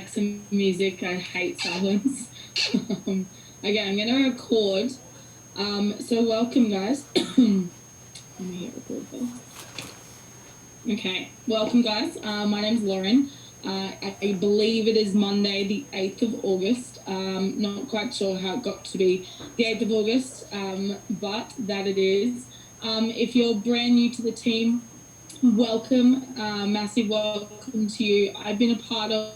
like some music. I hate silence. Okay, I'm going to record. So welcome, guys. Let me hit record first. Okay, welcome, guys. My name's Lauren. I believe it is Monday, the 8th of August. Not quite sure how it got to be the 8th of August, but that it is. If you're brand new to the team, welcome, massive welcome to you. I've been a part of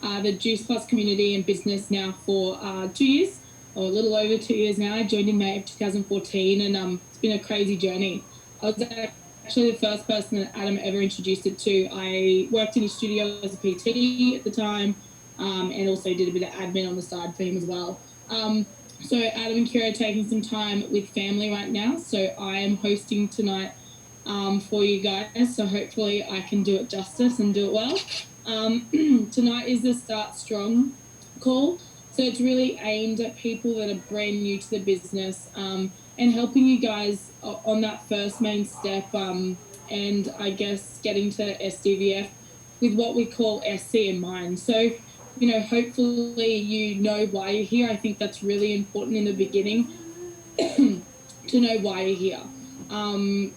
the Juice Plus community and business now for 2 years, or a little over 2 years now. I joined in May of 2014, and it's been a crazy journey. I was actually the first person that Adam ever introduced it to. I worked in his studio as a PT at the time, and also did a bit of admin on the side for him as well. So Adam and Kira are taking some time with family right now, so I am hosting tonight for you guys, so hopefully I can do it justice and do it well. Tonight is the Start Strong call, so it's really aimed at people that are brand new to the business, and helping you guys on that first main step, and I guess getting to SDVF with what we call SC in mind. So, hopefully you know why you're here. I think that's really important in the beginning to know why you're here.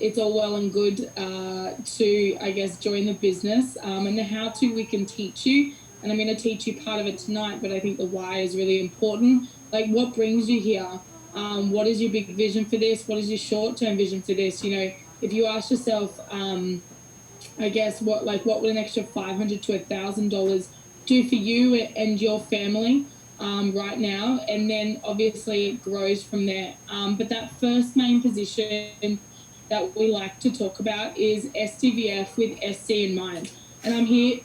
It's all well and good to, I guess, join the business, and the how-to we can teach you, and I'm going to teach you part of it tonight, but I think the why is really important. Like, what brings you here? What is your big vision for this? What is your short-term vision for this? If you ask yourself, I guess, what would an extra $500 to $1,000 do for you and your family right now? And then obviously it grows from there. But that first main position that we like to talk about is STVF with SC in mind. And I'm here,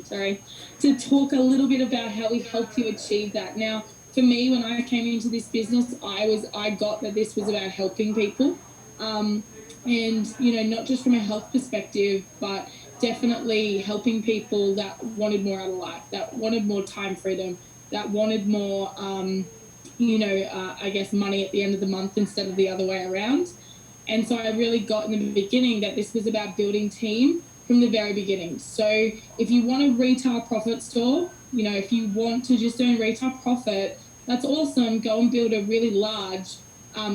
sorry, to talk a little bit about how we help you achieve that. Now, for me, when I came into this business, I got that this was about helping people. And, not just from a health perspective, but definitely helping people that wanted more out of life, that wanted more time freedom, that wanted more, I guess, money at the end of the month instead of the other way around. And so I really got in the beginning that this was about building team from the very beginning. So if you want a retail profit store, if you want to just earn retail profit, that's awesome. Go and build a really large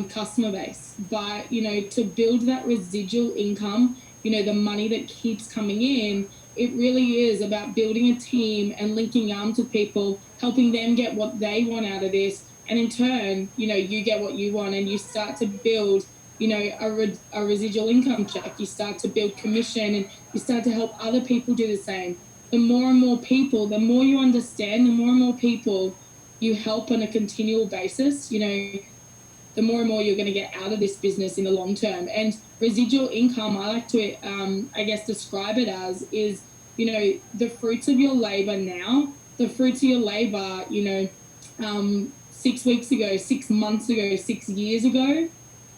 customer base. But, to build that residual income, the money that keeps coming in, it really is about building a team and linking arms with people, helping them get what they want out of this. And in turn, you get what you want, and you start to build, a residual income check. You start to build commission, and you start to help other people do the same. The more and more people, the more you understand, the more and more people you help on a continual basis, the more and more you're going to get out of this business in the long term. And residual income, I like to, I guess, describe it as is, the fruits of your labor now, the fruits of your labor, 6 weeks ago, 6 months ago, 6 years ago,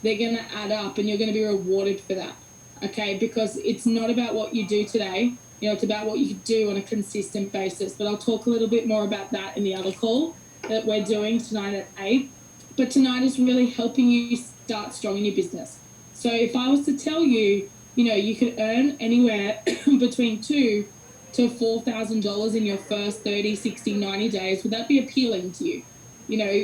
they're going to add up, and you're going to be rewarded for that. Okay. Because it's not about what you do today. It's about what you do on a consistent basis. But I'll talk a little bit more about that in the other call that we're doing tonight at 8. But tonight is really helping you start strong in your business. So if I was to tell you, you could earn anywhere between $2,000 to $4,000 in your first 30, 60, 90 days, would that be appealing to you?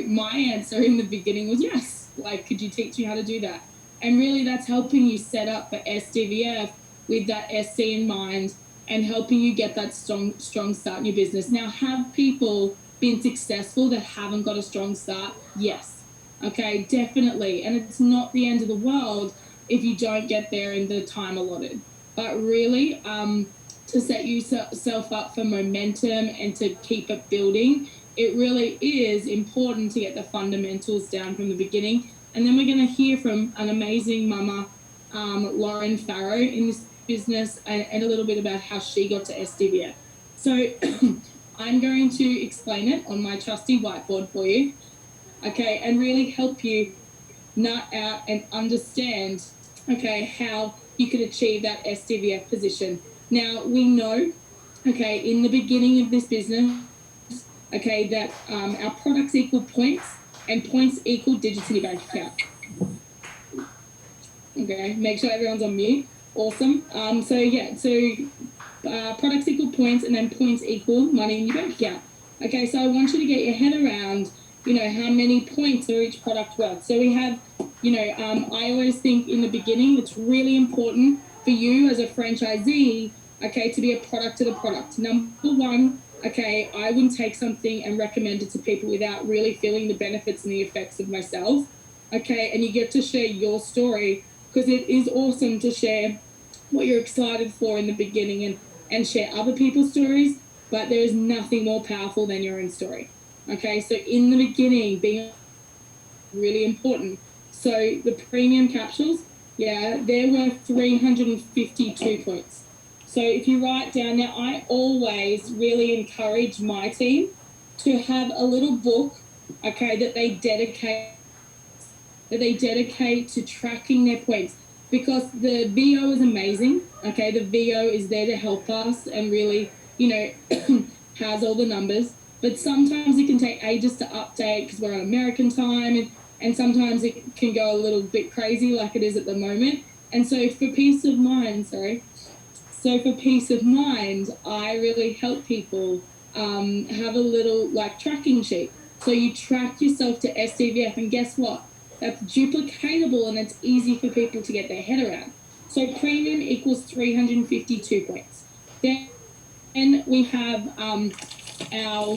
My answer in the beginning was yes. Like, could you teach me how to do that? And really that's helping you set up for SDVF with that SC in mind, and helping you get that strong start in your business. Now, have people been successful that haven't got a strong start? Yes. Okay, definitely. And it's not the end of the world if you don't get there in the time allotted. But really, to set yourself up for momentum and to keep it building, it really is important to get the fundamentals down from the beginning. And then we're going to hear from an amazing mama, Lauren Farrow, in this business, and a little bit about how she got to SDVF. So I'm going to explain it on my trusty whiteboard for you. Okay, and really help you nut out and understand, okay, how you could achieve that SDVF position. Now, we know, okay, in the beginning of this business, okay, that our products equal points, and points equal digits in your bank account. Okay, make sure everyone's on mute. Awesome. So products equal points, and then points equal money in your bank account. Okay, so I want you to get your head around, how many points are each product worth. So we have, I always think in the beginning it's really important for you as a franchisee, okay, to be a product to the product. Number one, okay, I wouldn't take something and recommend it to people without really feeling the benefits and the effects of myself. Okay, and you get to share your story, because it is awesome to share what you're excited for in the beginning and share other people's stories, but there is nothing more powerful than your own story. Okay, so in the beginning, being really important. So the premium capsules, yeah, they're worth 352 points. So if you write down, now I always really encourage my team to have a little book, okay, that they dedicate to tracking their points, because the VO is amazing. Okay, the VO is there to help us and really, has all the numbers. But sometimes it can take ages to update because we're on American time, and sometimes it can go a little bit crazy like it is at the moment. And so for peace of mind, I really help people have a little like tracking sheet. So you track yourself to SDVF, and guess what? That's duplicatable and it's easy for people to get their head around. So premium equals 352 points. Then we have our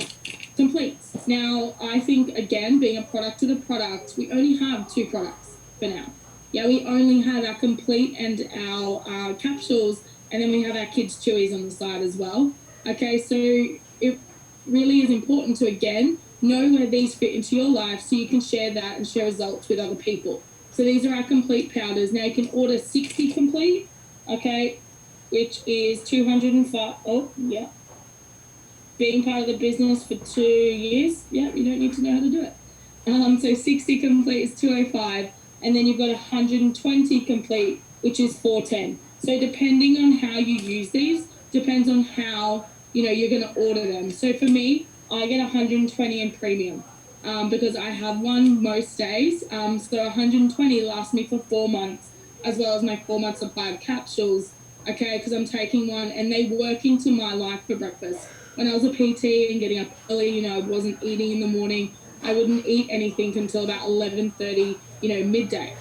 completes. Now, I think, again, being a product to the product, we only have 2 products for now. Yeah, we only have our complete and our capsules, and then we have our kids' chewies on the side as well. Okay, so it really is important to, again, know where these fit into your life so you can share that and share results with other people. So these are our complete powders. Now you can order 60 complete, okay, which is 205. Oh, yeah. Being part of the business for 2 years, yeah, you don't need to know how to do it. So 60 complete is 205, and then you've got 120 complete, which is 410. So depending on how you use these, depends on how, you're going to order them. So for me, I get 120 in premium because I have one most days. So 120 lasts me for 4 months, as well as my 4-month supply of capsules, okay, because I'm taking one and they work into my life for breakfast. When I was a PT and getting up early, I wasn't eating in the morning. I wouldn't eat anything until about 11:30, midday.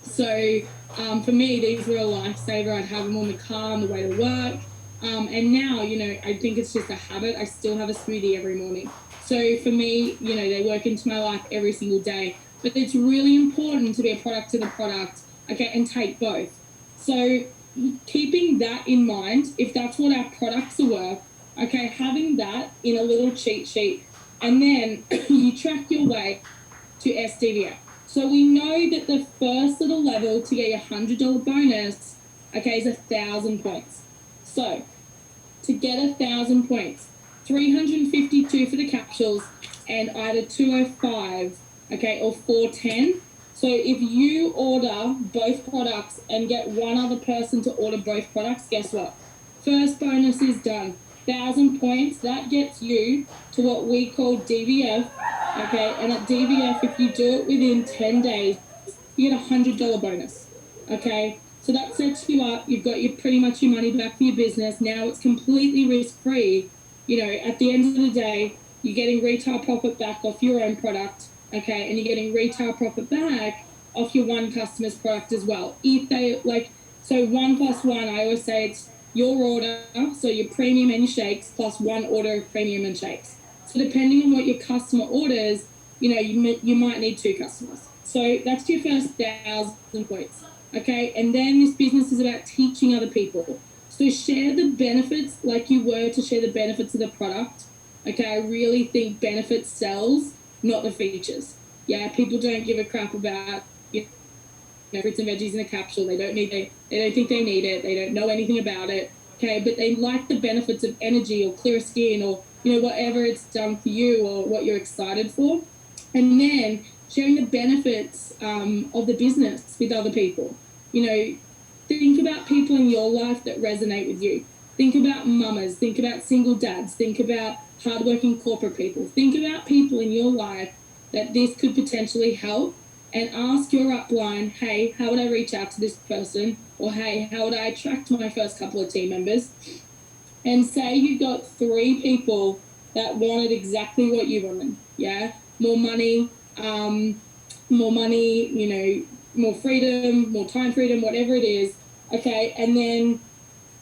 So for me, these were a lifesaver. I'd have them on the car on the way to work. And now, I think it's just a habit. I still have a smoothie every morning. So for me, they work into my life every single day. But it's really important to be a product to the product, okay, and take both. So keeping that in mind, if that's what our products are worth, okay, having that in a little cheat sheet, and then you track your way to SDVO. So we know that the first little level to get your $100 bonus, okay, is 1,000 points. So to get 1,000 points, 352 for the capsules, and either 205, okay, or 410. So if you order both products and get one other person to order both products, guess what? First bonus is done. 1,000 points, that gets you to what we call DVF, okay? And at DVF, if you do it within 10 days, you get a $100 bonus, okay? So that sets you up. You've got pretty much your money back for your business. Now it's completely risk-free. At the end of the day, you're getting retail profit back off your own product, okay? And you're getting retail profit back off your one customer's product as well. If they, so 1 plus 1, I always say it's your order, so your premium and your shakes, plus 1 order of premium and shakes. So depending on what your customer orders, you might need 2 customers. So that's your first 1,000 points, okay? And then this business is about teaching other people. So share the benefits like you were to share the benefits of the product, okay? I really think benefits sells, not the features. Yeah, people don't give a crap about, fruits and veggies in a capsule. They don't think they need it. They don't know anything about it. Okay, but they like the benefits of energy or clear skin or whatever it's done for you or what you're excited for, and then sharing the benefits of the business with other people. Think about people in your life that resonate with you. Think about mamas. Think about single dads. Think about hardworking corporate people. Think about people in your life that this could potentially help. And ask your upline, hey, how would I reach out to this person? Or hey, how would I attract my first couple of team members? And say you got 3 people that wanted exactly what you wanted. Yeah, more money, more freedom, more time freedom, whatever it is. Okay, and then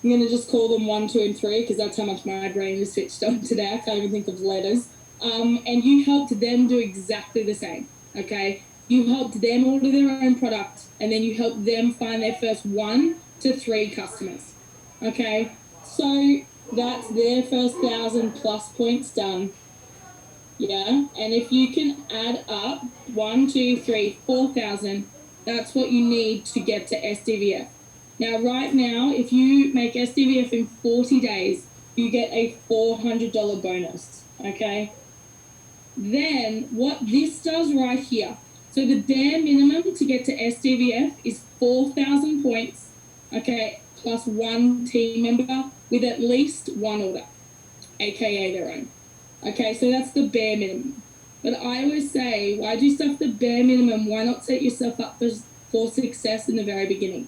I'm going to just call them 1, 2, and 3 because that's how much my brain is switched on today. I can't even think of letters. And you helped them do exactly the same. Okay, you helped them order their own product, and then you helped them find their first 1 to 3 customers. Okay, so that's their first 1,000+ points done. Yeah, and if you can add up 1, 2, 3, 4,000, that's what you need to get to SDVF. Now, right now, if you make SDVF in 40 days, you get a $400 bonus. Okay. Then what this does right here. So the bare minimum to get to SDVF is 4,000 points. Okay, plus 1 team member with at least 1 order, aka their own. Okay, so that's the bare minimum. But I always say, why do stuff the bare minimum? Why not set yourself up for success in the very beginning?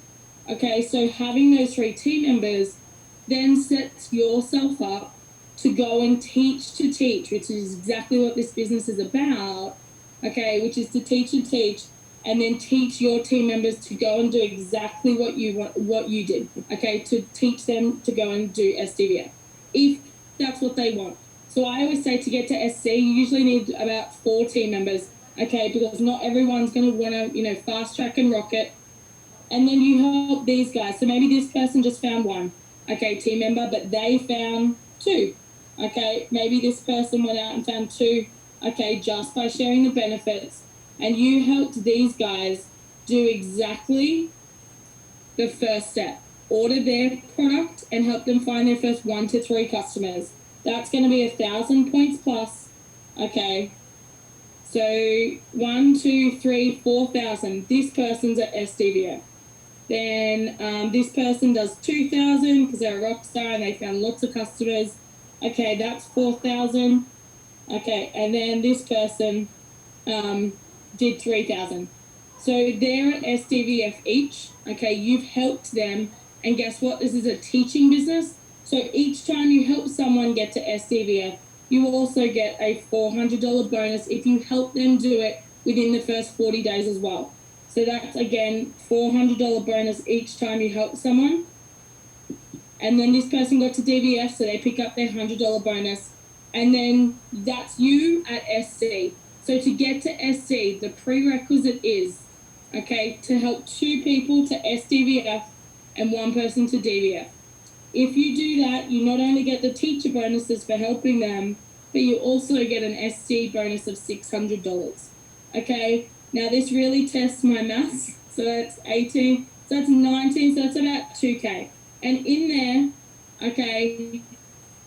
Okay, so having those 3 team members then sets yourself up to go and teach to teach, which is exactly what this business is about. Okay, which is to teach and teach, and then teach your team members to go and do exactly what you did. Okay, to teach them to go and do SDVF, if that's what they want. So I always say to get to SC, you usually need about 4 team members, okay, because not everyone's going to want to, fast track and rocket. And then you help these guys. So maybe this person just found 1, okay, team member, but they found 2. Okay, maybe this person went out and found 2, okay, just by sharing the benefits. And you helped these guys do exactly the first step. Order their product and help them find their first 1 to 3 customers. That's going to be 1,000 points plus. Okay. So 1, 2, 3, 4,000. This person's at SDVF. Then this person does 2,000 because they're a rock star and they found lots of customers. Okay, that's 4,000. Okay, and then this person did 3,000. So they're at SDVF each. Okay, you've helped them, and guess what? This is a teaching business. So each time you help someone get to SDVF, you also get a $400 bonus if you help them do it within the first 40 days as well. So that's, again, $400 bonus each time you help someone. And then this person got to DVF, so they pick up their $100 bonus. And then that's you at SC. So to get to SC, the prerequisite is, okay, to help 2 people to SDVF and 1 person to DVF. If you do that, you not only get the teacher bonuses for helping them, but you also get an SC bonus of $600. Okay, now this really tests my maths. So that's 18, so that's 19, so that's about 2K. And in there, okay,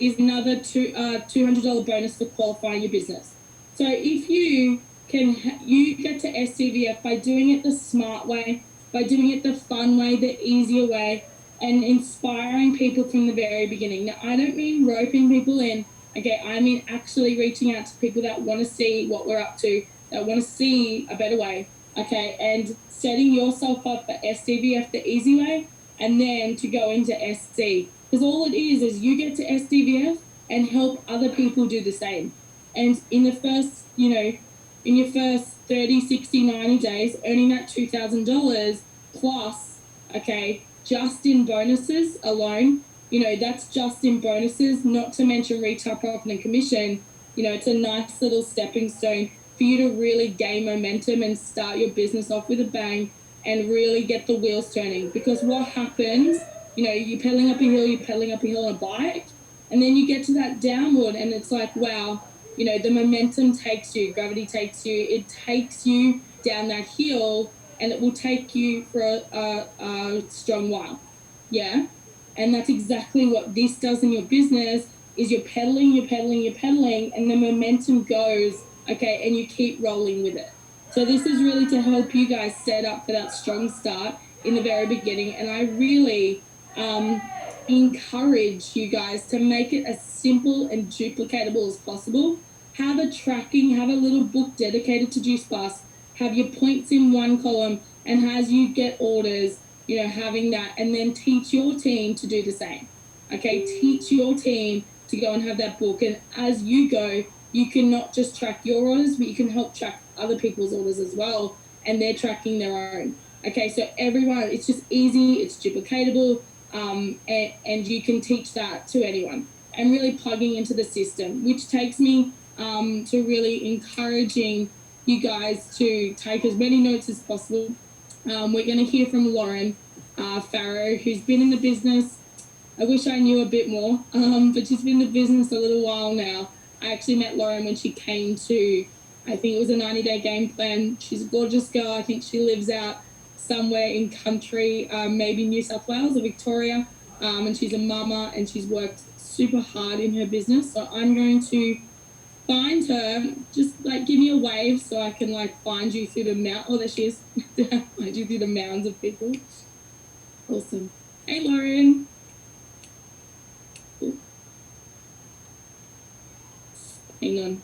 is another $200 bonus for qualifying your business. So if you get to SCVF by doing it the smart way, by doing it the fun way, the easier way, and inspiring people from the very beginning. Now, I don't mean roping people in. Okay, I mean actually reaching out to people that want to see what we're up to, that want to see a better way. Okay, and setting yourself up for SDVF the easy way, and then to go into SC. Because all it is you get to SDVF and help other people do the same. And in the first, in your first 30, 60, 90 days, earning that $2,000 plus, okay, just in bonuses alone, that's just in bonuses, not to mention retail profit and commission. It's a nice little stepping stone for you to really gain momentum and start your business off with a bang and really get the wheels turning. Because what happens, you're pedaling up a hill on a bike, and then you get to that downward and it's like, wow, the momentum takes you, gravity takes you, it takes you down that hill, and it will take you for a strong while. Yeah. And that's exactly what this does in your business is you're pedaling, and the momentum goes, okay, and you keep rolling with it. So this is really to help you guys set up for that strong start in the very beginning. And I really encourage you guys to make it as simple and duplicatable as possible. Have a tracking, have a little book dedicated to Juice Plus, have your points in one column, and as you get orders, having that, and then teach your team to do the same. Okay, teach your team to go and have that book. And as you go, you can not just track your orders, but you can help track other people's orders as well. And they're tracking their own. Okay, so everyone, it's just easy, it's duplicatable, and you can teach that to anyone. And really plugging into the system, which takes me to really encouraging you guys to take as many notes as possible. We're going to hear from Lauren Farrow, who's been in the business. I wish I knew a bit more, but she's been in the business a little while now. I actually met Lauren when she came to, I think it was a 90-day game plan. She's a gorgeous girl. I think she lives out somewhere in country, maybe New South Wales or Victoria, and she's a mama and she's worked super hard in her business. So I'm going to find her. Just like give me a wave so I can like find you through the mount. Oh, there she is. Find you through the mounds of people. Awesome. Hey, Lauren. Ooh. Hang on.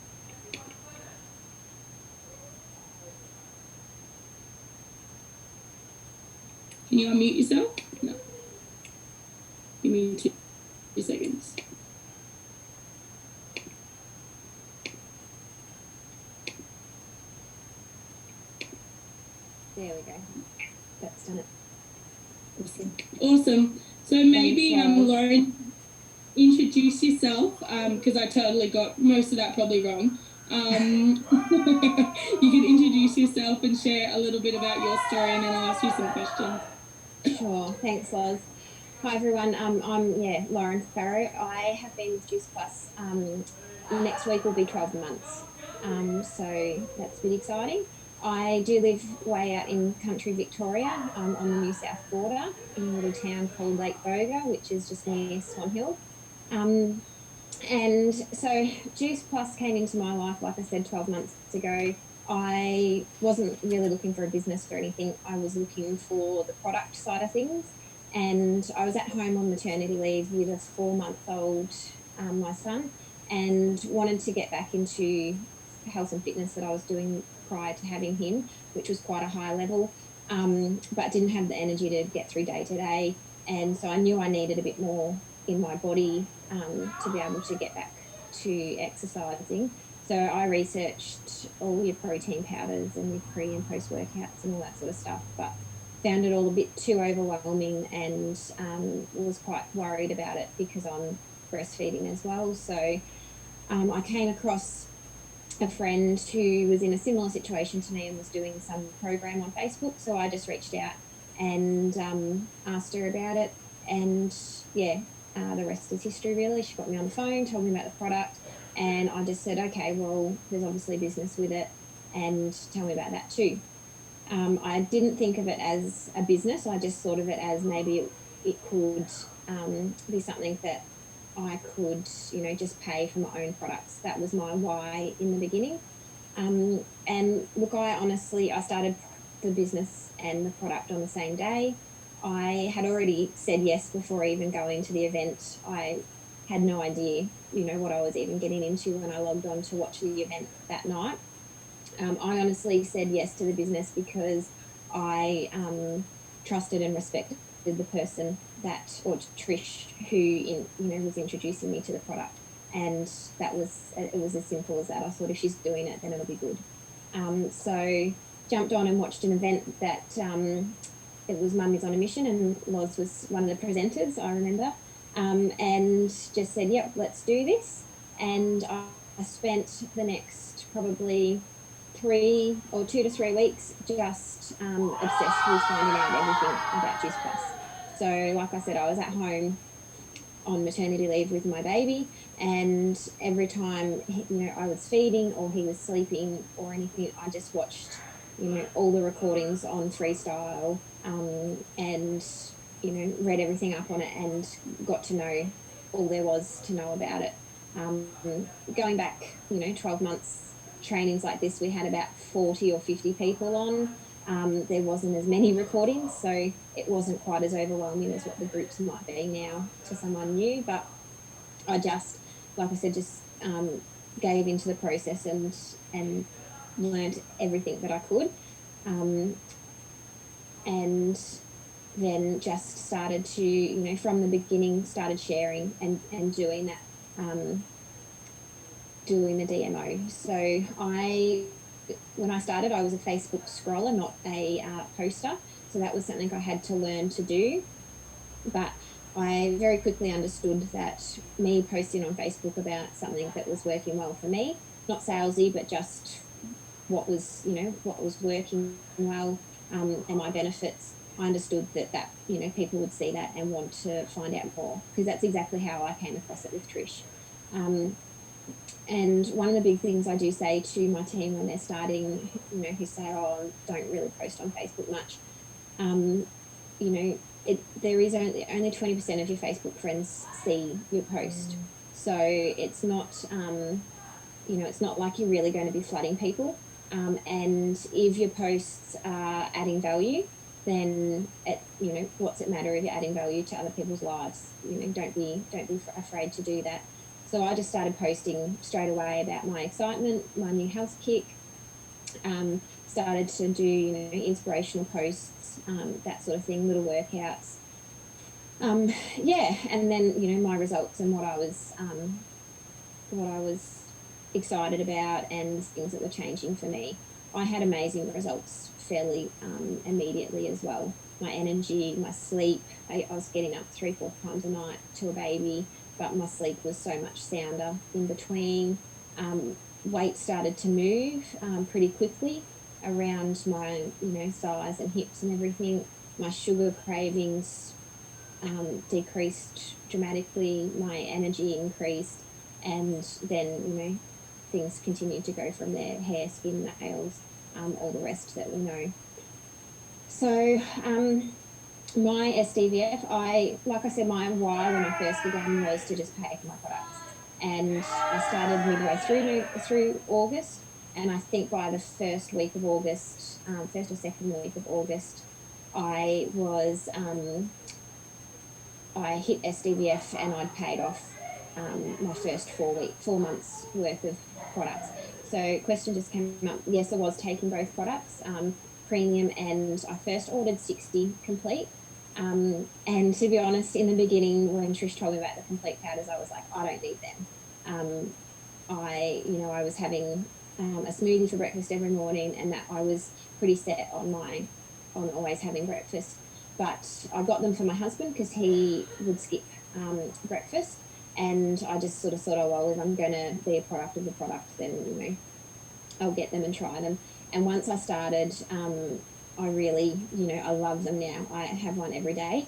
Can you unmute yourself? No. Give me 2 seconds. There we go. That's done it. Awesome. Awesome. So maybe Lauren, introduce yourself, because I totally got most of that probably wrong. You can introduce yourself and share a little bit about your story, and then I'll ask you some questions. Sure. Thanks, Loz. Hi, everyone. I'm Lauren Farrow. I have been with Juice Plus. Next week will be 12 months. So that's a bit exciting. I do live way out in country Victoria, on the New South border in a little town called Lake Boga, which is just near Swan Hill. And so Juice Plus came into my life, like I said, 12 months ago. I wasn't really looking for a business or anything. I was looking for the product side of things. And I was at home on maternity leave with a 4-month-old, my son, and wanted to get back into health and fitness that I was doing prior to having him, which was quite a high level, but didn't have the energy to get through day to day. And so I knew I needed a bit more in my body to be able to get back to exercising. So I researched all your protein powders and your pre and post workouts and all that sort of stuff, but found it all a bit too overwhelming and was quite worried about it because I'm breastfeeding as well. So I came across a friend who was in a similar situation to me and was doing some program on Facebook. So I just reached out and asked her about it. And the rest is history, really. She got me on the phone, told me about the product, and I just said, okay, well, there's obviously business with it, and tell me about that too. I didn't think of it as a business. I just thought of it as maybe it could be something that I could, just pay for my own products. That was my why in the beginning. And look, I started the business and the product on the same day. I had already said yes before even going to the event. I had no idea, what I was even getting into when I logged on to watch the event that night. I honestly said yes to the business because I trusted and respected the person or Trish, who was introducing me to the product, and it was as simple as that. I thought if she's doing it, then it'll be good. So jumped on and watched an event that it was Mummies on a Mission, and Loz was one of the presenters, I remember, and just said, yep, let's do this. And I spent the next probably 2 to 3 weeks just obsessed with finding out everything about Juice Plus. So like I said, I was at home on maternity leave with my baby, and every time I was feeding or he was sleeping or anything, I just watched all the recordings on Freestyle, and read everything up on it and got to know all there was to know about it. Going back 12 months, trainings like this, we had about 40 or 50 people on. There wasn't as many recordings, so it wasn't quite as overwhelming as what the groups might be now to someone new. But I just, like I said, gave into the process and learned everything that I could. And then just started to, from the beginning, started sharing and doing that, doing the DMO. So when I started, I was a Facebook scroller, not a poster. So that was something I had to learn to do. But I very quickly understood that me posting on Facebook about something that was working well for me, not salesy, but just what was working well, and my benefits. I understood that people would see that and want to find out more, because that's exactly how I came across it with Trish. Um, and one of the big things I do say to my team when they're starting, who say, "Oh, don't really post on Facebook much," um, there is only 20% of your Facebook friends see your post, so it's not it's not like you're really going to be flooding people. And if your posts are adding value, then what's it matter if you're adding value to other people's lives? Don't be afraid to do that. So I just started posting straight away about my excitement, my new health kick. Started to do inspirational posts, that sort of thing, little workouts. Yeah, and then my results and what I was excited about and things that were changing for me. I had amazing results fairly immediately as well. My energy, my sleep, I was getting up 3-4 times a night to a baby, but my sleep was so much sounder in between. Weight started to move pretty quickly around my, thighs and hips and everything. My sugar cravings decreased dramatically, my energy increased, and then things continued to go from there: hair, skin, nails, all the rest that we know. So my SDVF, like I said, my why when I first began was to just pay for my products, and I started midway through August, and I think by the first week of August, first or second week of August, I was I hit SDVF and I'd paid off my first 4 months worth of products. So question just came up. Yes, I was taking both products, premium, and I first ordered 60 complete. And to be honest, in the beginning, when Trish told me about the complete powders, I was like, I don't need them. I was having a smoothie for breakfast every morning, and that I was pretty set on always having breakfast. But I got them for my husband because he would skip breakfast, and I just sort of thought, oh well, if I'm going to be a product of the product, then I'll get them and try them. And once I started, I really, I love them now. I have one every day.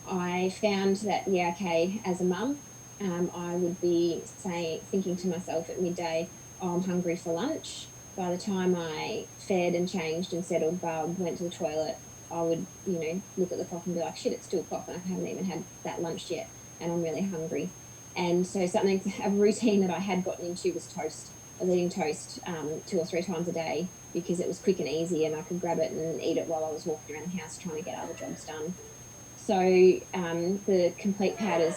I found that, yeah, okay, as a mum, I would be thinking to myself at midday, oh, I'm hungry for lunch. By the time I fed and changed and settled Bub, went to the toilet, I would, look at the clock and be like, shit, it's 2 o'clock and I haven't even had that lunch yet, and I'm really hungry. And so a routine that I had gotten into was toast. I was eating toast 2 or 3 times a day because it was quick and easy, and I could grab it and eat it while I was walking around the house trying to get other jobs done. So the complete powders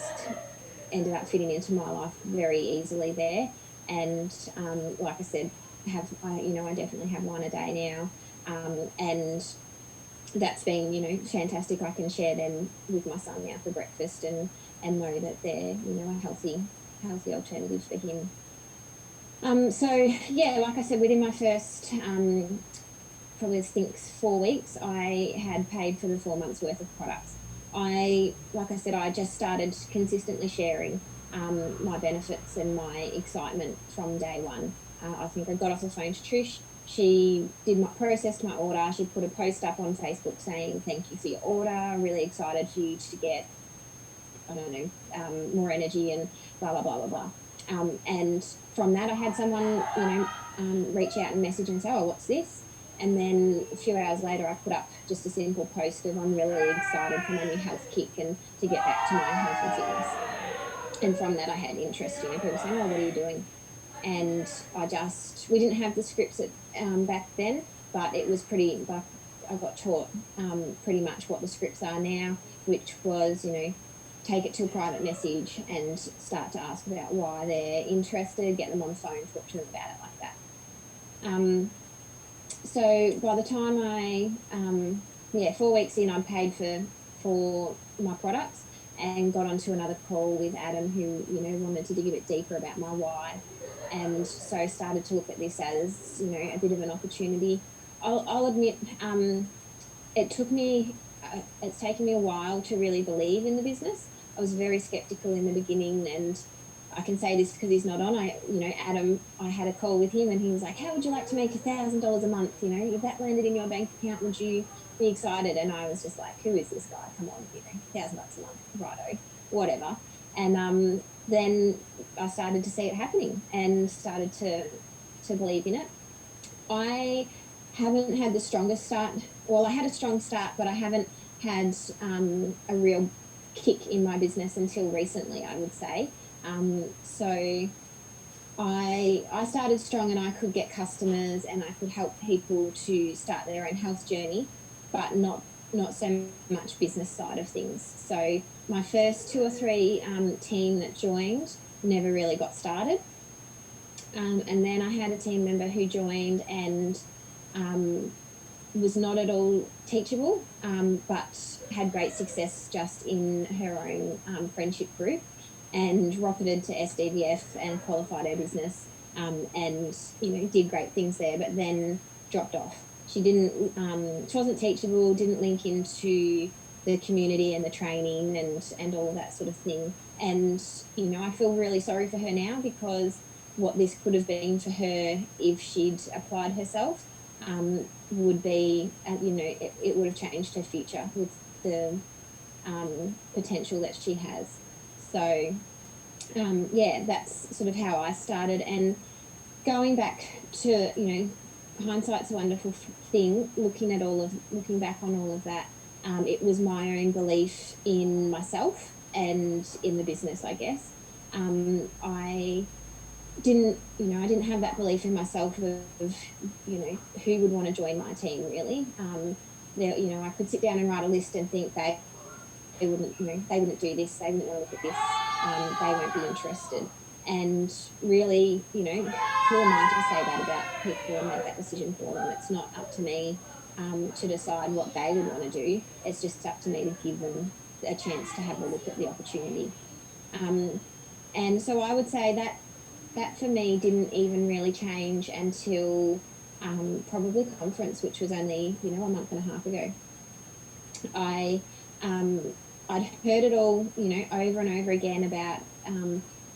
ended up fitting into my life very easily there. And like I said, I definitely have one a day now, and that's been fantastic. I can share them with my son now for breakfast, and know that they're a healthy alternative for him. So yeah, like I said, within my first probably I think 4 weeks, I had paid for the 4 months worth of products. Like I said, I just started consistently sharing my benefits and my excitement from day one. I think I got off the phone to Trish. She processed my order. She put a post up on Facebook saying, "Thank you for your order. Really excited for you to get, I don't know, more energy and blah blah blah blah blah." And from that, I had someone reach out and message and say, "Oh, what's this?" And then a few hours later, I put up just a simple post of, "I'm really excited for my new health kick and to get back to my health and fitness." And from that, I had interest. People saying, "Oh, what are you doing?" And we didn't have the scripts back then, but it was pretty, like, I got taught pretty much what the scripts are now, which was, take it to a private message and start to ask about why they're interested, get them on the phone, talk to them about it like that. So by the time 4 weeks in, I paid for for my products, and got onto another call with Adam, who, you know, wanted to dig a bit deeper about my why. And so started to look at this as, you know, a bit of an opportunity. I'll admit, it took me, it's taken me a while to really believe in the business. I was very skeptical in the beginning, and I can say this because he's not on. Adam, I had a call with him, and he was like, "How would you like to make $1,000 a month? You know, if that landed in your bank account, would you be excited?" And I was just like, "Who is this guy? Come on, you know, $1,000 a month, righto, whatever." And then I started to see it happening and started to believe in it. I haven't had the strongest start. Well, I had a strong start, but I haven't had a real kick in my business until recently, I would say. So I started strong, and I could get customers, and I could help people to start their own health journey, but not so much business side of things. So my first two or three team that joined never really got started. And then I had a team member who joined and was not at all teachable, but had great success just in her own friendship group, and rocketed to SDVF and qualified her business, and, you know, did great things there, but then dropped off. She didn't, she wasn't teachable, didn't link into the community and the training and all of that sort of thing. And, you know, I feel really sorry for her now, because what this could have been for her if she'd applied herself, would be, you know, it would have changed her future with the potential that she has. So, yeah, that's sort of how I started. And going back to, you know, hindsight's a wonderful thing. Looking back on all of that, it was my own belief in myself and in the business, I guess. I didn't have that belief in myself of, you know, who would want to join my team, really. You know, I could sit down and write a list and think they wouldn't, you know, they wouldn't do this, they wouldn't want to look at this, they won't be interested. And really, you know, who am I to say that about people and make that decision for them? It's not up to me to decide what they would want to do. It's just up to me to give them a chance to have a look at the opportunity. And so I would say that for me didn't even really change until probably conference, which was only, you know, a month and a half ago. I'd heard it all, you know, over and over again about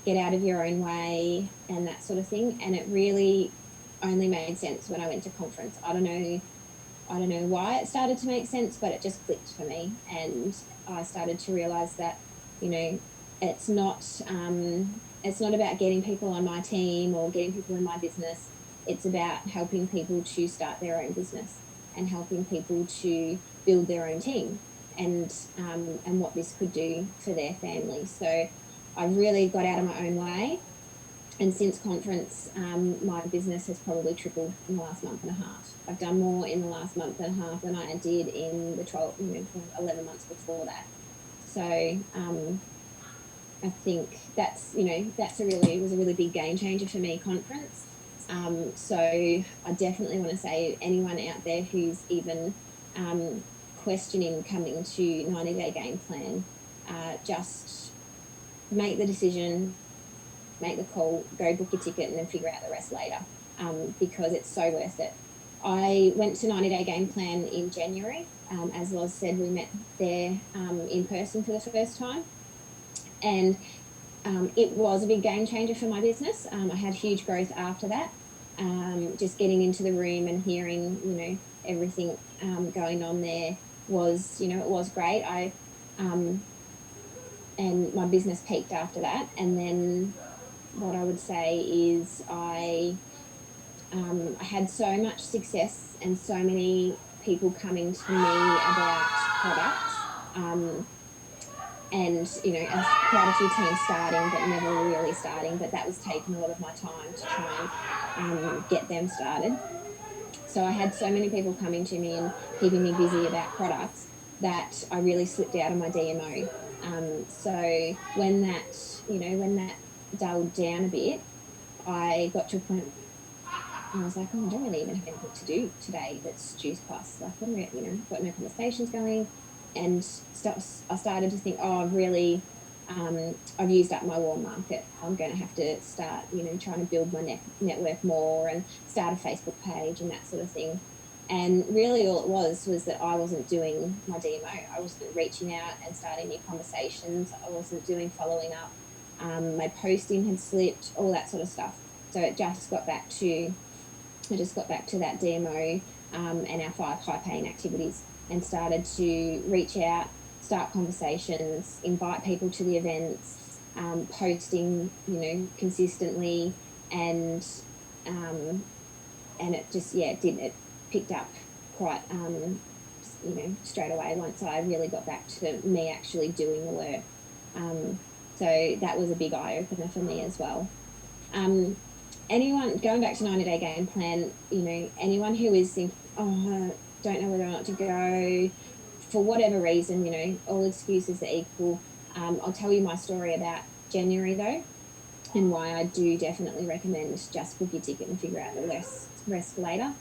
get out of your own way and that sort of thing, and it really only made sense when I went to conference. I don't know why it started to make sense, but it just clicked for me, and I started to realize that, you know, it's not about getting people on my team or getting people in my business. It's about helping people to start their own business and helping people to build their own team, and what this could do for their family. So I really got out of my own way. And since conference, my business has probably tripled in the last month and a half. I've done more in the last month and a half than I did in the 11 months before that. So I think that's, you know, it was a really big game changer for me, conference. So I definitely want to say, anyone out there who's even questioning coming to 90-day game plan, just make the decision, make the call, go book your ticket, and then figure out the rest later, because it's so worth it. I went to 90-day game plan in January. As Loz said, we met there in person for the first time, and it was a big game changer for my business. I had huge growth after that. Just getting into the room and hearing, you know, everything going on there was, you know, it was great. And my business peaked after that. And then what I would say is I had so much success and so many people coming to me about products. And, you know, quite a few teams starting, but never really starting. But that was taking a lot of my time to try and get them started. So I had so many people coming to me and keeping me busy about products that I really slipped out of my DMO. So when that dulled down a bit, I got to a point and I was like, I don't really even have anything to do today that's Juice Plus. Like, you know, got no conversations going. I started to think, oh, I've really, I've used up my warm market. I'm going to have to start, trying to build my network more and start a Facebook page and that sort of thing. And really all it was that I wasn't doing my DMO. I wasn't reaching out and starting new conversations. I wasn't doing following up. My posting had slipped, all that sort of stuff. So I just got back to that DMO and our 5 high paying activities, and started to reach out, start conversations, invite people to the events, posting, consistently, and it just, it picked up quite, straight away once I really got back to me actually doing the work. So that was a big eye opener for me as well. Anyone going back to 90-day game plan, anyone who is thinking, oh, I don't know whether or not to go for whatever reason, all excuses are equal. I'll tell you my story about January though, and why I do definitely recommend just book your ticket and figure out the rest later.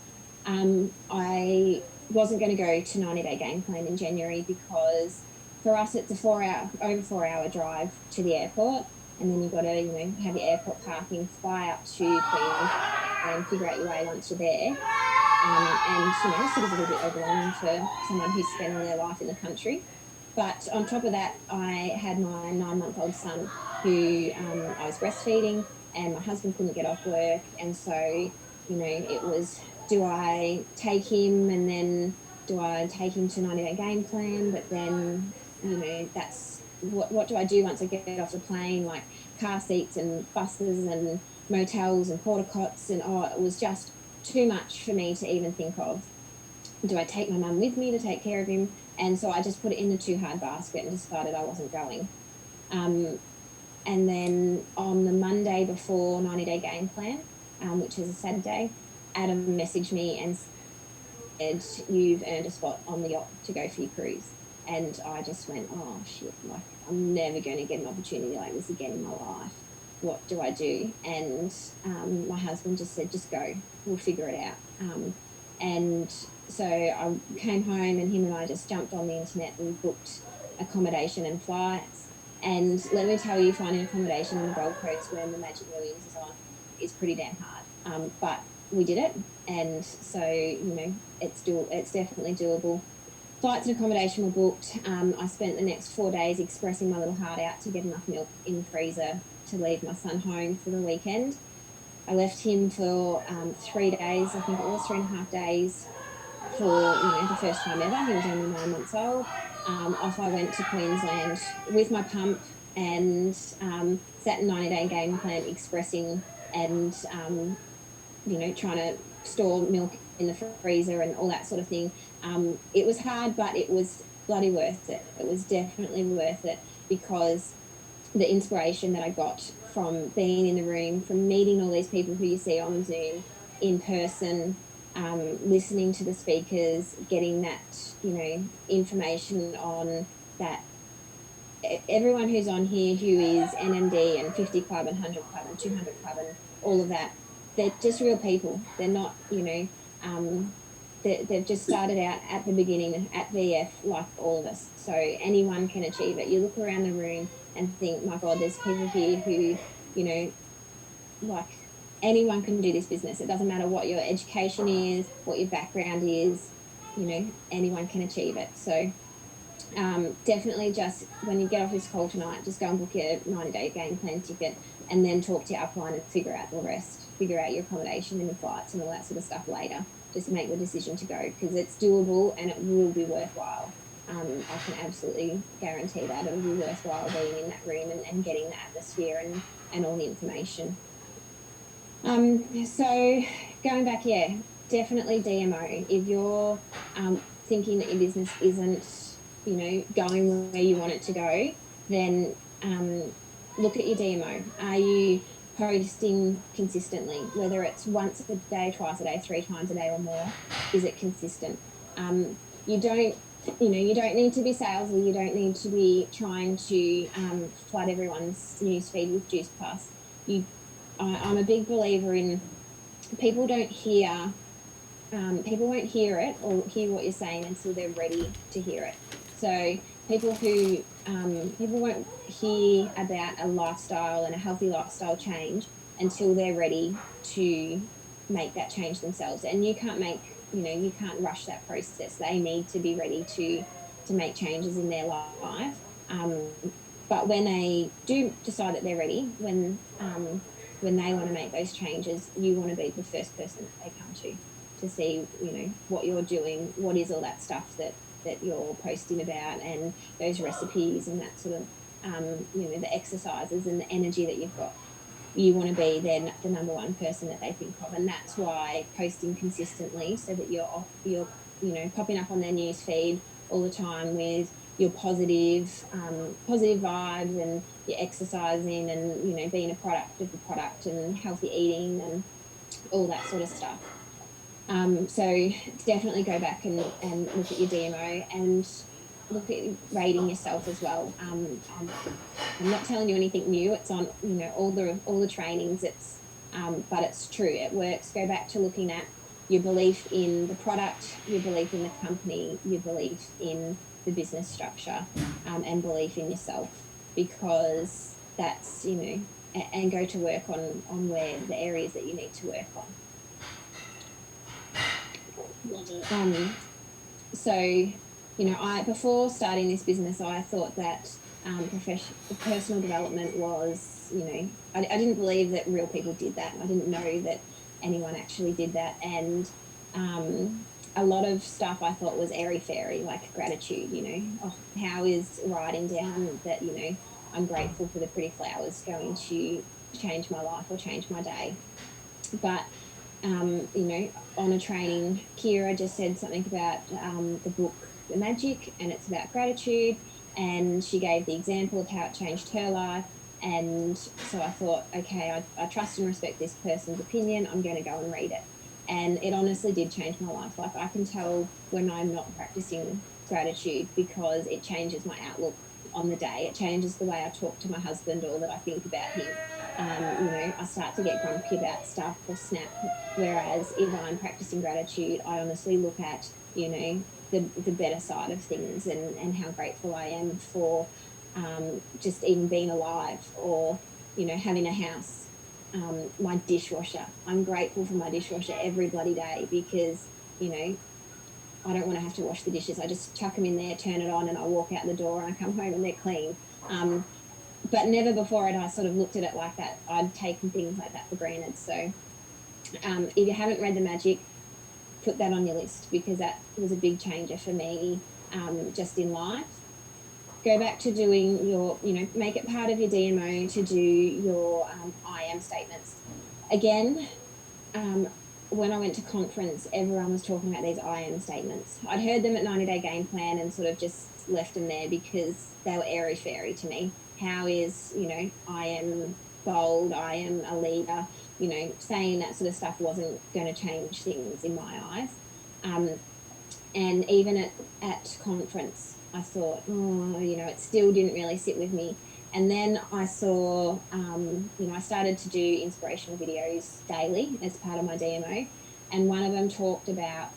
I wasn't going to go to 90-day game plan in January because for us it's a over 4 hour drive to the airport, and then you've got to have your airport parking, fly up to Queensland and figure out your way once you're there. And it's a little bit overwhelming for someone who's spent all their life in the country. But on top of that, I had my 9-month-old son who I was breastfeeding, and my husband couldn't get off work. And so, it was, do I take him and then do I take him to 90-day game plan? But then, that's what do I do once I get off the plane? Like car seats and buses and motels and porta cots, and it was just too much for me to even think of. Do I take my mum with me to take care of him? And so I just put it in the too hard basket and decided I wasn't going. And then on the Monday before 90-day game plan, which was a Saturday, Adam messaged me and said, you've earned a spot on the yacht to go for your cruise. And I just went, oh shit, like I'm never going to get an opportunity like this again in my life. What do I do? And my husband just said, just go, we'll figure it out. And so I came home, and him and I just jumped on the internet and booked accommodation and flights. And let me tell you, finding accommodation in the Gold Coast when the Magic Millions is on is pretty damn hard. But we did it, and so it's definitely doable. Flights and accommodation were booked. I spent the next 4 days expressing my little heart out to get enough milk in the freezer to leave my son home for the weekend. I left him for 3 days, I think it was 3.5 days, for the first time ever. He was only 9 months old. Off I went to Queensland with my pump and sat in 90-day game plan expressing and trying to store milk in the freezer and all that sort of thing. It was hard, but it was bloody worth it. It was definitely worth it, because the inspiration that I got from being in the room, from meeting all these people who you see on Zoom in person, listening to the speakers, getting that, information on that. Everyone who's on here who is NMD and 50 Club and 100 Club and 200 Club and all of that, they're just real people. They're not, they've just started out at the beginning at VF like all of us. So anyone can achieve it. You look around the room and think, my God, there's people here who, like anyone can do this business. It doesn't matter what your education is, what your background is, anyone can achieve it. So definitely just when you get off this call tonight, just go and book your 90-day game plan ticket, and then talk to your upline and figure out the rest, figure out your accommodation and your flights and all that sort of stuff later. Just make the decision to go, because it's doable and it will be worthwhile. I can absolutely guarantee that it will be worthwhile being in that room and getting the atmosphere and all the information. So going back, definitely DMO. If you're thinking that your business isn't, going where you want it to go, then look at your DMO. Are you posting consistently? Whether it's once a day, twice a day, 3 times a day or more, is it consistent? You don't need to be salesy. You don't need to be trying to flood everyone's newsfeed with Juice Plus. I'm a big believer in people won't hear it or hear what you're saying until they're ready to hear it. So people won't hear about a lifestyle and a healthy lifestyle change until they're ready to make that change themselves. And you can't rush that process. They need to be ready to make changes in their life. But when they do decide that they're ready, when they want to make those changes, you want to be the first person that they come to see, what you're doing, what is all that stuff that you're posting about, and those recipes and that sort of, the exercises and the energy that you've got. You want to be then the number one person that they think of, and that's why posting consistently, so that you're popping up on their news feed all the time with your positive vibes, and your exercising, and being a product of the product, and healthy eating, and all that sort of stuff. So definitely go back and look at your DMO, and look at rating yourself as well. I'm not telling you anything new. It's on all the trainings. But it's true. It works. Go back to looking at your belief in the product, your belief in the company, your belief in the business structure, and belief in yourself, because that's and go to work on where the areas that you need to work on. Love it. So, I before starting this business, I thought that personal development was, I didn't believe that real people did that. I didn't know that anyone actually did that, and a lot of stuff I thought was airy fairy, like gratitude. How is writing down that I'm grateful for the pretty flowers going to change my life or change my day? But on a training, Kira just said something about the book The Magic, and it's about gratitude, and she gave the example of how it changed her life. And so I thought, okay, I trust and respect this person's opinion. I'm going to go and read it. And it honestly did change my life. Like, I can tell when I'm not practicing gratitude, because it changes my outlook on the day. It changes the way I talk to my husband, or that I think about him. I start to get grumpy about stuff or snap. Whereas if I'm practicing gratitude, I honestly look at, the better side of things, and how grateful I am for just even being alive, or, having a house. My dishwasher. I'm grateful for my dishwasher every bloody day, because, I don't want to have to wash the dishes. I just chuck them in there, turn it on, and I walk out the door, and I come home and they're clean. But never before had I sort of looked at it like that. I'd taken things like that for granted. So if you haven't read The Magic, put that on your list, because that was a big changer for me, just in life. Go back to doing your, make it part of your DMO to do your I am statements. Again, when I went to conference, everyone was talking about these I am statements. I'd heard them at 90 Day Game Plan and sort of just left them there because they were airy fairy to me. How is, I am bold, I am a leader, saying that sort of stuff wasn't going to change things in my eyes. And even at conference, I thought, it still didn't really sit with me. And then I saw, I started to do inspirational videos daily as part of my DMO. And one of them talked about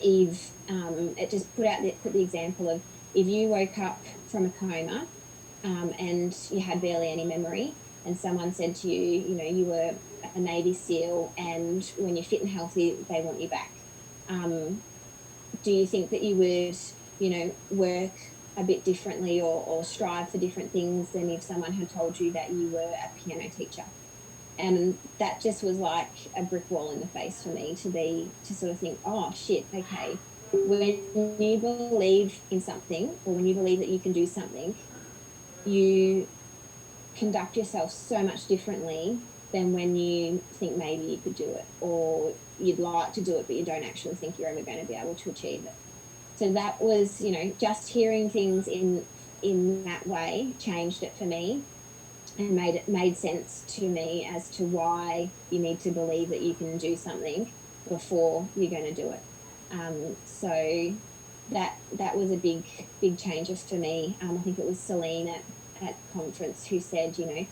if, it just put the example of, if you woke up from a coma and you had barely any memory, and someone said to you, you were a Navy SEAL, and when you're fit and healthy, they want you back. Do you think that you would, work a bit differently, or strive for different things than if someone had told you that you were a piano teacher? And that just was like a brick wall in the face for me, to sort of think, oh shit, okay, when you believe in something, or when you believe that you can do something, you conduct yourself so much differently than when you think maybe you could do it, or you'd like to do it, but you don't actually think you're ever going to be able to achieve it. So that was, just hearing things in that way changed it for me, and made sense to me as to why you need to believe that you can do something before you're going to do it. So that was a big changer for me. I think it was Celine at conference who said, seeing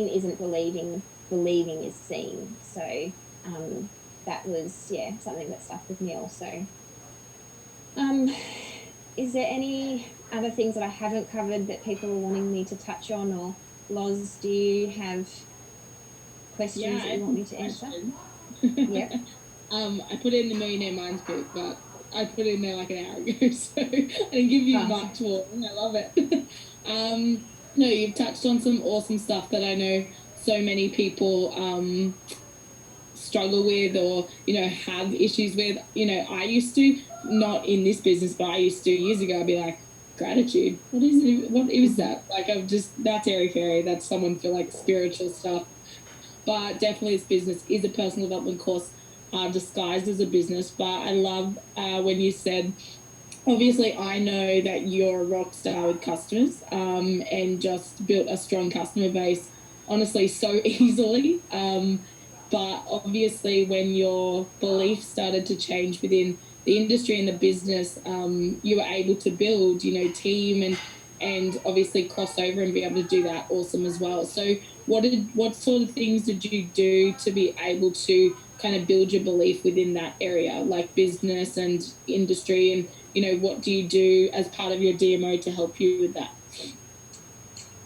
isn't believing, believing is seeing. So that was, something that stuck with me also. Um, is there any other things that I haven't covered that people are wanting me to touch on? Or Loz, do you have Yeah, questions I that you have want a me to answer? question. Yep. I put it in the Millionaire Minds book, but I put it in there like an hour ago, so I didn't give you Oh, much warning. I love it. No, you've touched on some awesome stuff that I know so many people struggle with, or have issues with. I used to, not in this business, but I used to years ago. I'd be like, gratitude, what is it, what is mm-hmm. that? Like, I'm just, that's airy fairy, that's someone for like spiritual stuff. But definitely this business is a personal development course, disguised as a business. But I love when you said, obviously I know that you're a rock star with customers, and just built a strong customer base, honestly, so easily. But obviously when your belief started to change within the industry and the business, you were able to build, team, and obviously cross over and be able to do that awesome as well. So what sort of things did you do to be able to kind of build your belief within that area, like business and industry, and what do you do as part of your DMO to help you with that?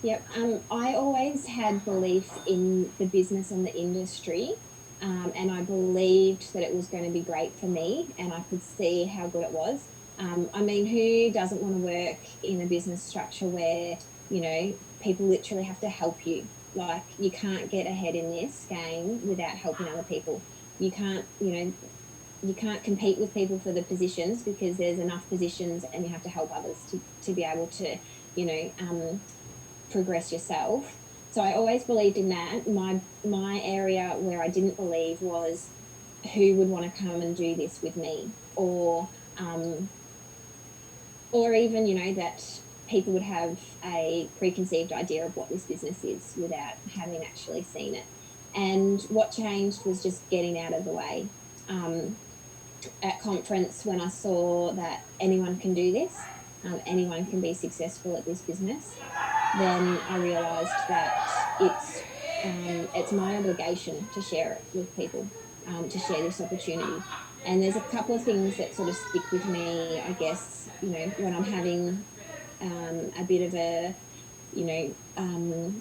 Yep. I always had belief in the business and the industry, and I believed that it was going to be great for me, and I could see how good it was. I mean, who doesn't want to work in a business structure where, people literally have to help you? Like, you can't get ahead in this game without helping other people. You can't compete with people for the positions because there's enough positions, and you have to help others to be able to, you know, progress yourself. So I always believed in that. My area where I didn't believe was who would want to come and do this with me, um, or even that people would have a preconceived idea of what this business is without having actually seen it. And what changed was just getting out of the way. Um, at conference, when I saw that anyone can do this, anyone can be successful at this business, then I realised that it's my obligation to share it with people, to share this opportunity. And there's a couple of things that sort of stick with me, I guess. When I'm having a bit of a, you know,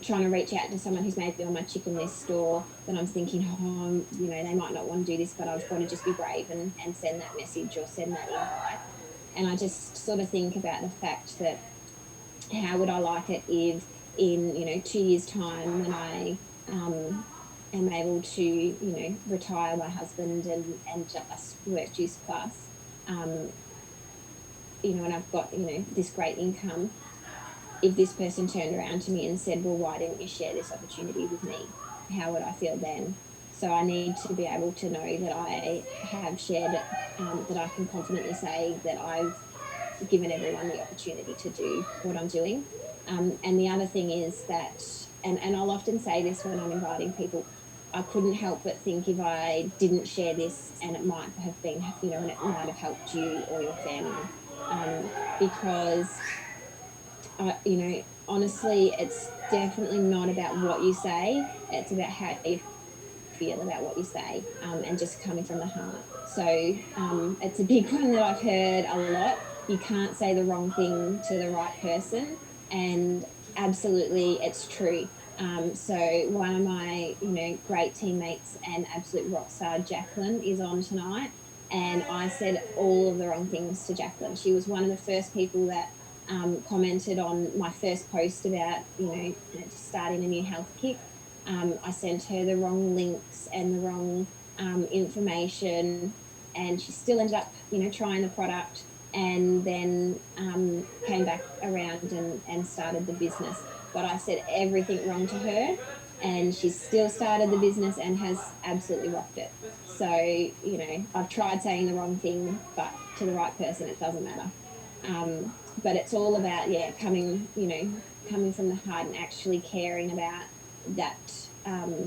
trying to reach out to someone who's maybe on my chicken list, or that I'm thinking, oh, they might not want to do this, but I've got to just be brave and send that message or send that invite. And I just sort of think about the fact that how would I like it if in 2 years time, when I am able to retire my husband and just work juice plus, um, and I've got this great income, if this person turned around to me and said, well, why didn't you share this opportunity with me? How would I feel then? So I need to be able to know that I have shared it, that I can confidently say that I've given everyone the opportunity to do what I'm doing. And the other thing is that, and I'll often say this when I'm inviting people, I couldn't help but think if I didn't share this, and it might have been, and it might have helped you or your family. Because, honestly, it's definitely not about what you say, it's about how you feel about what you say, and just coming from the heart. So it's a big one that I've heard a lot. You can't say the wrong thing to the right person, and absolutely, it's true. So one of my great teammates and absolute rock star, Jacqueline, is on tonight, and I said all of the wrong things to Jacqueline. She was one of the first people that commented on my first post about starting a new health kick. I sent her the wrong links and the wrong information, and she still ended up, trying the product, and then came back around and started the business. But I said everything wrong to her, and she still started the business and has absolutely rocked it. So, I've tried saying the wrong thing, but to the right person, it doesn't matter. But it's all about, yeah, coming from the heart and actually caring about that,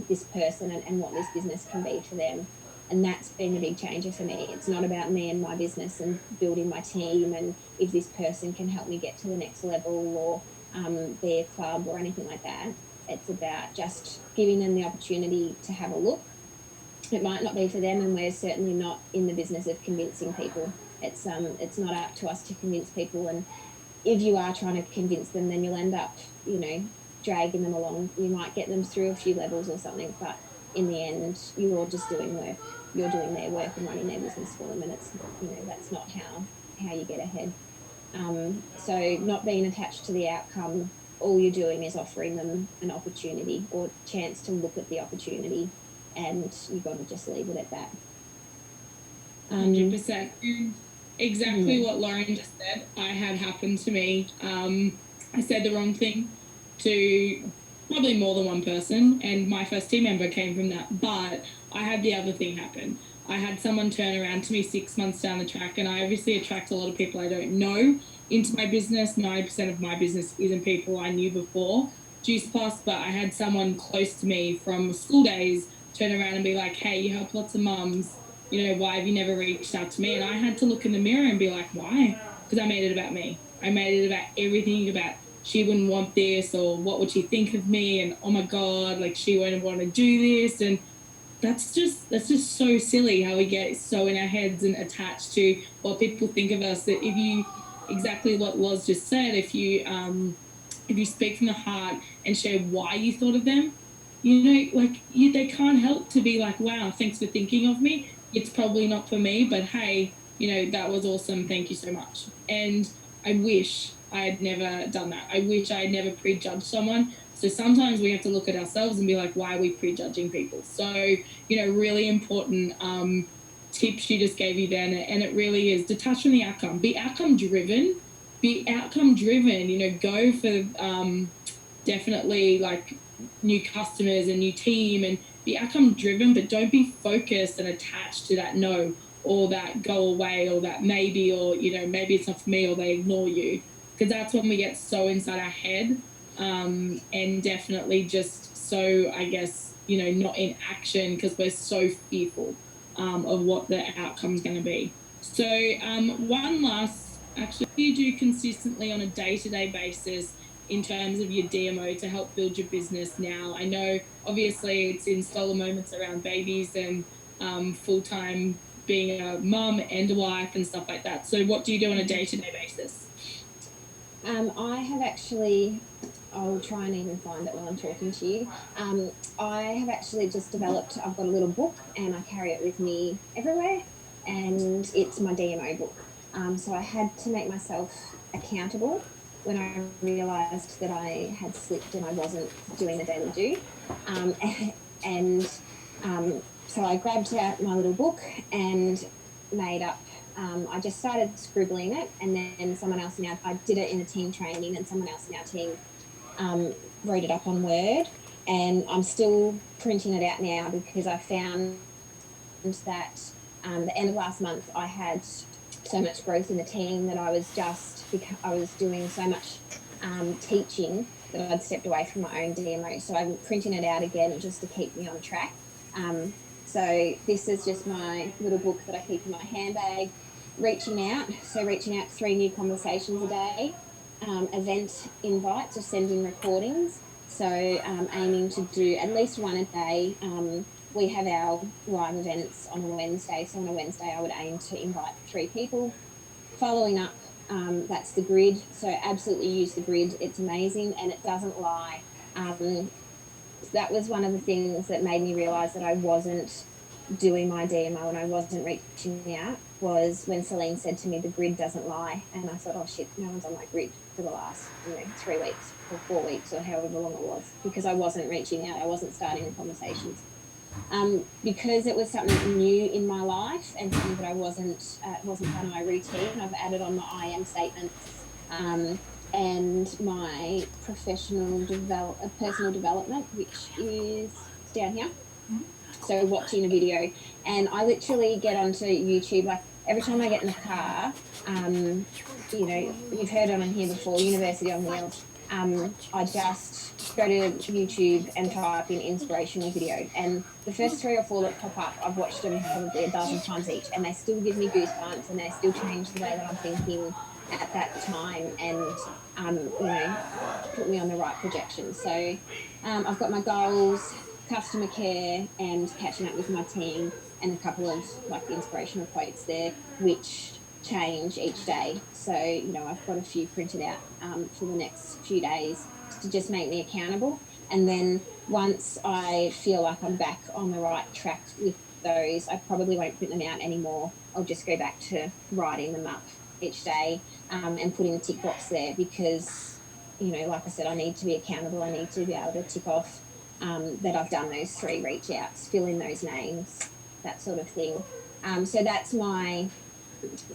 this person, and what this business can be for them. And that's been a big changer for me. It's not about me and my business and building my team, and if this person can help me get to the next level, or be a club or anything like that. It's about just giving them the opportunity to have a look. It might not be for them, and we're certainly not in the business of convincing people. It's not up to us to convince people, and if you are trying to convince them, then you'll end up, you know, dragging them along. You might get them through a few levels or something, but in the end, you're just doing work. You're doing their work and running their business for them, and it's, you know, that's not how you get ahead. So not being attached to the outcome, all you're doing is offering them an opportunity or chance to look at the opportunity, and you've got to just leave it at that. 100%. Exactly Yeah. what Lauren just said, I had happened to me. I said the wrong thing to probably more than one person, and my first team member came from that. But I had the other thing happen. I had someone turn around to me 6 months down the track, and I obviously attract a lot of people I don't know into my business. 90% of my business isn't people I knew before Juice Plus, but I had someone close to me from school days turn around and be like, hey, you help lots of mums, you know, why have you never reached out to me? And I had to look in the mirror and be like, why? Because I made it about me. I made it about everything about she wouldn't want this, or what would she think of me, and oh my God, like she wouldn't want to do this. And that's just so silly how we get so in our heads and attached to what people think of us, that if you, exactly what Loz just said, if you speak from the heart and share why you thought of them, you know, like they can't help to be like, wow, thanks for thinking of me. It's probably not for me, but hey, you know, that was awesome. Thank you so much. And I wish I had never done that. I wish I had never prejudged someone. So sometimes we have to look at ourselves and be like, why are we prejudging people? So, you know, really important tip she just gave you then. And it really is detach from the outcome. Be outcome driven. Be outcome driven. You know, go for definitely like new customers and new team, and be outcome driven, but don't be focused and attached to that no, or that go away, or that maybe, or, you know, maybe it's not for me, or they ignore you. Because that's when we get so inside our head, and definitely just so, I guess, you know, not in action because we're so fearful of what the outcome's going to be. So, one last, actually, you do consistently on a day-to-day basis in terms of your DMO to help build your business now? I know obviously it's in slower moments around babies and full-time being a mum and a wife and stuff like that. So what do you do on a day-to-day basis? I have actually, I'll try and even find it while I'm talking to you. I have actually just developed, I've got a little book and I carry it with me everywhere, and it's my DMO book. So I had to make myself accountable when I realised that I had slipped and I wasn't doing the daily do. Um, and so I grabbed out my little book and made up, I just started scribbling it, and then someone else I did it in a team training, and someone else in our team wrote it up on Word, and I'm still printing it out now because I found that the end of last month I had so much growth in the team that I was doing so much teaching that I'd stepped away from my own DMO. So I'm printing it out again just to keep me on track. So this is just my little book that I keep in my handbag. Reaching out 3 new conversations a day, event invites or sending recordings. So aiming to do at least one a day. We have our live events on a Wednesday. So on a Wednesday, I would aim to invite 3 people. Following up, that's the grid. So absolutely use the grid. It's amazing and it doesn't lie. That was one of the things that made me realise that I wasn't doing my DMO and I wasn't reaching out, was when Celine said to me, the grid doesn't lie. And I thought, oh shit, no one's on my grid for the last, 3 weeks or 4 weeks or however long it was, because I wasn't reaching out. I wasn't starting the conversations. Because it was something new in my life and something that I wasn't part of my routine, I've added on my I am statements and my personal development, which is down here. So watching a video, and I literally get onto YouTube, like every time I get in the car, you've heard it on here before, University on Wheels. I just go to YouTube and type in inspirational video, and the first 3 or 4 that pop up, I've watched them probably a dozen times each, and they still give me goosebumps, and they still change the way that I'm thinking at that time, and put me on the right projection. So I've got my goals, customer care, and catching up with my team, and a couple of like inspirational quotes there, which change each day. So, you know, I've got a few printed out for the next few days to just make me accountable. And then once I feel like I'm back on the right track with those, I probably won't print them out anymore. I'll just go back to writing them up each day and putting a tick box there because, you know, like I said, I need to be accountable. I need to be able to tick off that I've done those 3 reach outs, fill in those names, that sort of thing. So that's my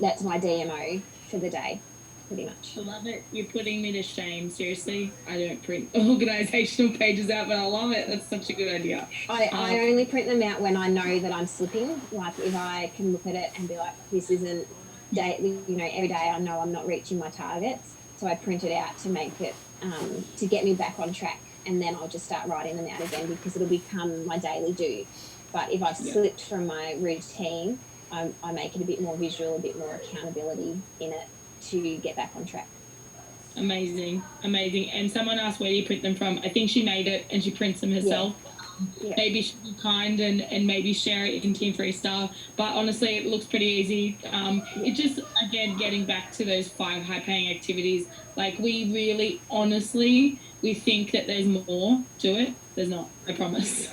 DMO for the day, pretty much. I love it. You're putting me to shame. Seriously, I don't print organizational pages out, but I love it. That's such a good idea. I only print them out when I know that I'm slipping. Like if I can look at it and be like, this isn't you know, every day I know I'm not reaching my targets. So I print it out to make it, to get me back on track. And then I'll just start writing them out again because it'll become my daily do. But if I've slipped from my routine, I make it a bit more visual, a bit more accountability in it to get back on track. Amazing. And someone asked, where do you print them from? I think she made it and she prints them herself. Yeah. Maybe she'd be kind and maybe share it in Team Freestyle. But honestly, it looks pretty easy. It just, again, getting back to those 5 high-paying activities, like we really, honestly, we think that there's more to it. There's not, I promise.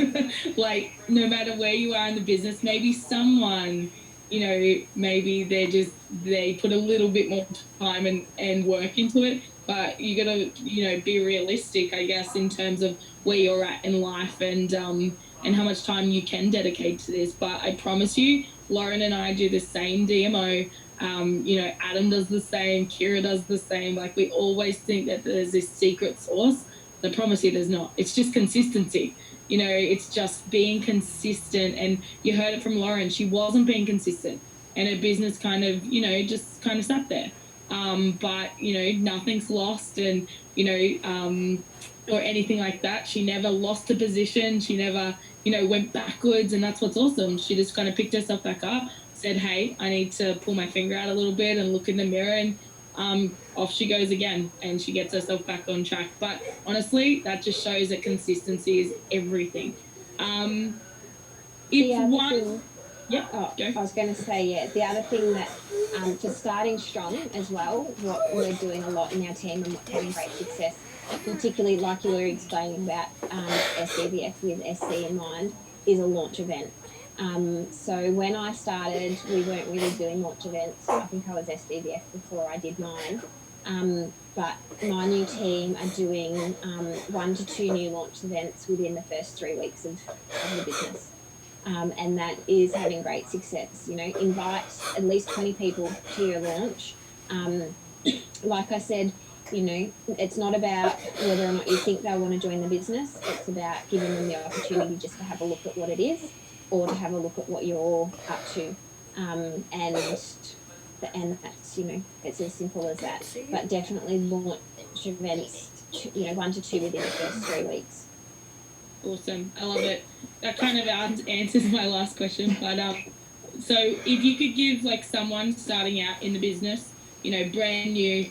Like, no matter where you are in the business, maybe someone, you know, maybe they put a little bit more time and work into it. But you got to, you know, be realistic, I guess, in terms of where you're at in life and how much time you can dedicate to this. But I promise you, Lauren and I do the same DMO. You know, Adam does the same, Kira does the same. Like, we always think that there's this secret sauce. I promise you there's not. It's just consistency. You know, it's just being consistent. And you heard it from Lauren. She wasn't being consistent. And her business kind of, you know, just kind of sat there. But, you know, nothing's lost and, you know, or anything like that. She never lost a position. She never, you know, went backwards. And that's what's awesome. She just kind of picked herself back up, said, hey, I need to pull my finger out a little bit and look in the mirror, and off she goes again, and she gets herself back on track. But honestly, that just shows that consistency is everything. Yeah, I was going to say, yeah, the other thing that for starting strong as well, what we're doing a lot in our team and what's having great success, particularly like you were explaining about SDVF with SC in mind, is a launch event. So when I started, we weren't really doing launch events. I think I was SDVF before I did mine. But my new team are doing 1 to 2 new launch events within the first 3 weeks of the business. And that is having great success. You know, invite at least 20 people to your launch. Like I said, you know, it's not about whether or not you think they want to join the business. It's about giving them the opportunity just to have a look at what it is or to have a look at what you're up to. And that's, you know, it's as simple as that. But definitely launch events, you know, 1 to 2 within the first 3 weeks. Awesome. I love it. That kind of answers my last question. But so if you could give like someone starting out in the business, you know, brand new,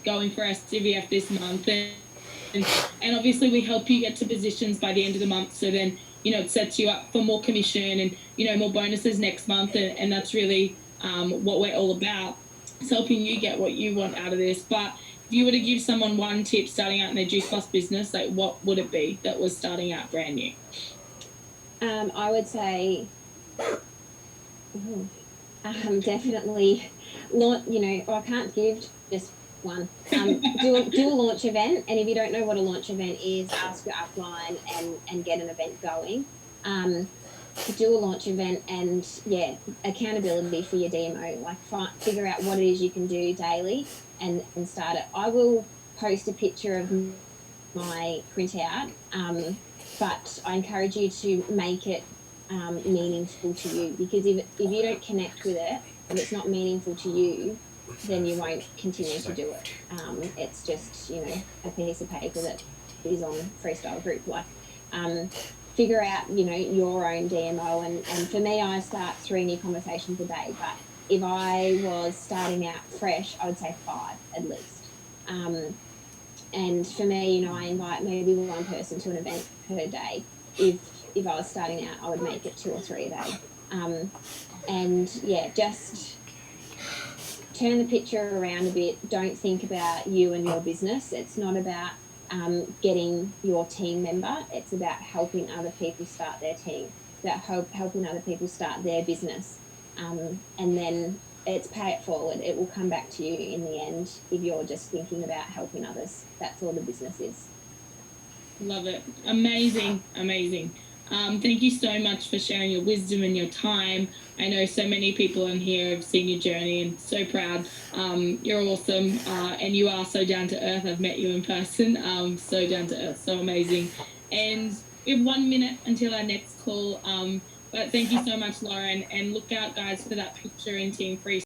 going for SDVF this month, and obviously we help you get to positions by the end of the month. So then, you know, it sets you up for more commission and, you know, more bonuses next month. And that's really what we're all about. It's helping you get what you want out of this. But if you were to give someone one tip starting out in their Juice Plus business, like what would it be that was starting out brand new? I would say definitely launch, you know, I can't give just one. Do a launch event, and if you don't know what a launch event is, ask your upline and get an event going. Do a launch event and, yeah, accountability for your DMO. Like figure out what it is you can do daily and start it. I will post a picture of my printout, but I encourage you to make it meaningful to you, because if you don't connect with it, if it's not meaningful to you, then you won't continue to do it. It's just, you know, a piece of paper that is on Freestyle Group. Like, figure out, you know, your own DMO. And for me, I start 3 new conversations a day. But if I was starting out fresh, I would say 5 at least. And for me, you know, I invite maybe 1 person to an event per day. If I was starting out, I would make it 2 or 3 a day. And yeah, just turn the picture around a bit. Don't think about you and your business. It's not about getting your team member. It's about helping other people start their team, about helping other people start their business. And then it's pay it forward. It will come back to you in the end if you're just thinking about helping others. That's all the business is. Love it. Amazing, amazing. Thank you so much for sharing your wisdom and your time. I know so many people in here have seen your journey and so proud. You're awesome, and you are so down to earth. I've met you in person. So down to earth, so amazing. And we have 1 minute until our next call. But thank you so much, Lauren. And look out, guys, for that picture in Team Freestyle.